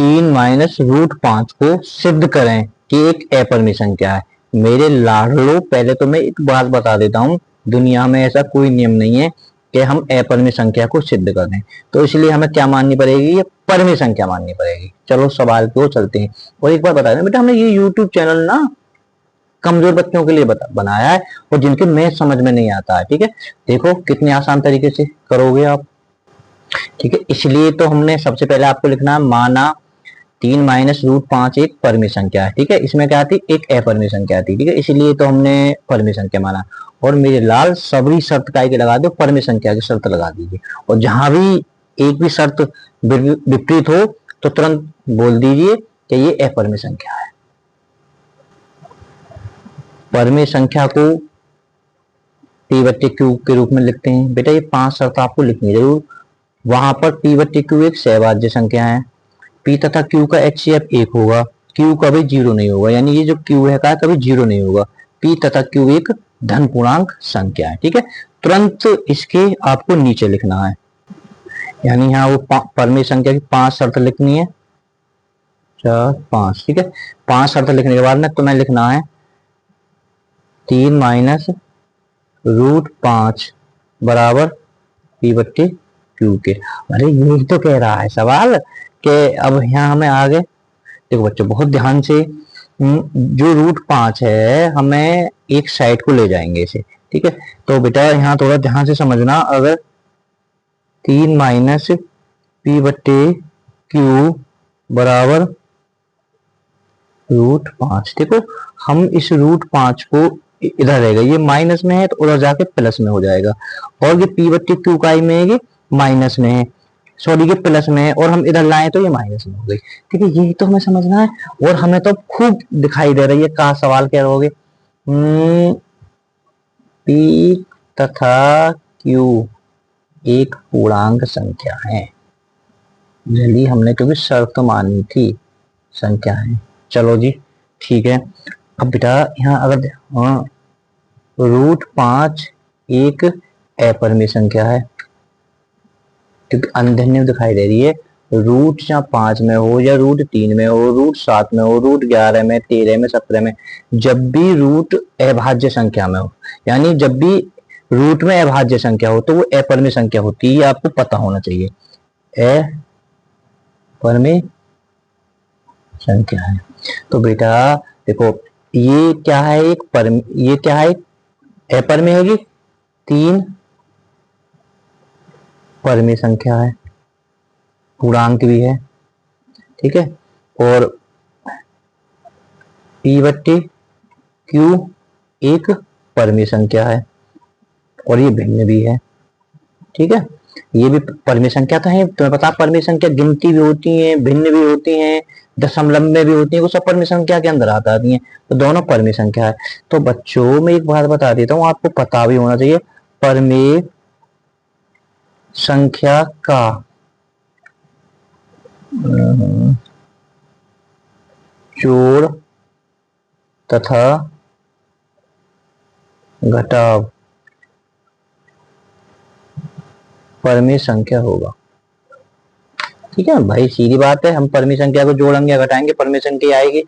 3 - √5 को सिद्ध करें कि एक अपरिमेय संख्या है। मेरे लाडलो, पहले तो मैं एक बात बता देता हूँ, दुनिया में ऐसा कोई नियम नहीं है कि हम अपरिमेय संख्या को सिद्ध कर दें, तो इसलिए हमें क्या माननी पड़ेगी, ये परिमेय संख्या माननी पड़ेगी। चलो सवाल की ओर चलते हैं। और एक बार बता दें बेटा, हमने ये यूट्यूब चैनल ना कमजोर बच्चों के लिए बनाया है, और जिनके मैथ समझ में नहीं आता है। ठीक है, देखो कितने आसान तरीके से करोगे आप। ठीक है, इसलिए तो हमने सबसे पहले आपको लिखना है, माना 3 - √5 एक परिमेय संख्या है। ठीक है, इसमें क्या आती, एक अपरिमेय संख्या आती। ठीक है, इसलिए तो हमने परिमेय संख्या माना। और मेरे लाल सभी शर्त का लगा दो, परिमेय संख्या की शर्त लगा दीजिए, और जहां भी एक भी शर्त विपरीत हो तो तुरंत बोल दीजिए कि ये अपरिमेय संख्या है। परिमेय संख्या को P/Q के रूप में लिखते हैं। बेटा ये 5 शर्त आपको लिखनी जरूर। वहां पर P/Q एक सहभाज्य संख्या है, P तथा Q का HCF 1 होगा, Q कभी 0 नहीं होगा, यानी ये जो Q है का कभी 0 नहीं होगा। P तथा Q एक धन पूर्णांक संख्या है। ठीक है, तुरंत इसके आपको नीचे लिखना है, यानी यहाँ वो परिमेय संख्या की 5 शर्त लिखनी है, 4 5। ठीक है, 5 शर्त लिखने के बाद में तुम्हें लिखना है 3 - √5 बराबर P/Q के। अरे यही तो कह रहा है सवाल कि अब यहाँ हमें आगे देखो बच्चों बहुत ध्यान से, जो √5 है हमें एक साइड को ले जाएंगे इसे। ठीक है, तो बेटा यहाँ थोड़ा ध्यान से समझना। अगर 3 - P/Q बराबर √5, देखो हम इस √5 को इधर रहेगा, ये माइनस में है तो उधर जाके प्लस में हो जाएगा, और ये P/Q का में है, ये माइनस में है, सॉरी ये प्लस में है, और हम इधर लाए तो ये माइनस में हो गई। ठीक है, यही तो हमें समझना है, और हमें तो खूब दिखाई दे रही है कहा सवाल क्या रहोगे। P तथा Q एक पूर्णांक संख्या है, जल्दी हमने क्योंकि शर्त मानी थी, संख्या है। चलो जी ठीक है। अब बेटा यहाँ अगर √5 एक अपरिमेय संख्या है, क्योंकि अंधेरे में दिखाई दे रही है, रूट या 5 में हो या √3 में हो, √7 में हो, √11 में, 13 में, 17 में, जब भी रूट अभाज्य संख्या में हो, यानी जब भी रूट में अभाज्य संख्या हो तो वो अपरिमेय संख्या होती है, आपको पता होना चाहिए। अपरिमेय संख्या है। तो बेटा देखो ये क्या है, ये क्या है, अपरिमेय होगी, 3 परिमेय संख्या है, पूर्णांक भी है। ठीक है, और P/Q एक परिमेय संख्या है, और ये भिन्न भी है। ठीक है, ये भी परिमेय संख्या तो है, तुम्हें पता परिमेय संख्या गिनती भी होती है, भिन्न भी होती है, दशमलव में भी होती है, वो सब परिमेय संख्या के अंदर आती है, तो दोनों परिमेय संख्या है। तो बच्चों में एक बात बता देता हूँ, आपको पता भी होना चाहिए, परिमेय संख्या का जोड़ तथा घटाव परिमेय संख्या होगा। ठीक है भाई, सीधी बात है, हम परिमेय संख्या को जोड़ेंगे घटाएंगे, परिमेय संख्या आएगी।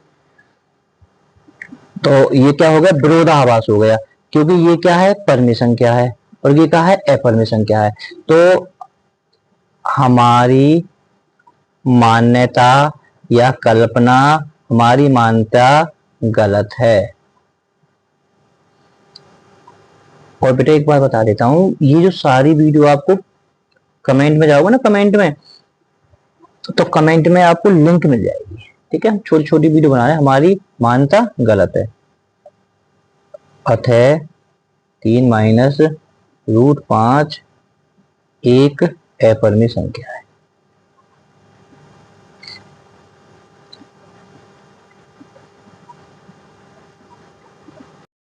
तो ये क्या हो गया, विरोधाभास हो गया, क्योंकि ये क्या है, परिमेय संख्या है, और ये क्या है, अपरिमेय संख्या है। तो हमारी मान्यता या कल्पना, हमारी मान्यता गलत है। और बेटा एक बात बता देता हूं, ये जो सारी वीडियो आपको कमेंट में जाओगे ना, कमेंट में, तो कमेंट में आपको लिंक मिल जाएगी। ठीक है, छोटी छोटी वीडियो बना रहे हैं, हमारी मान्यता गलत है। अतः 3 - √5 एक अपरिमेय संख्या है।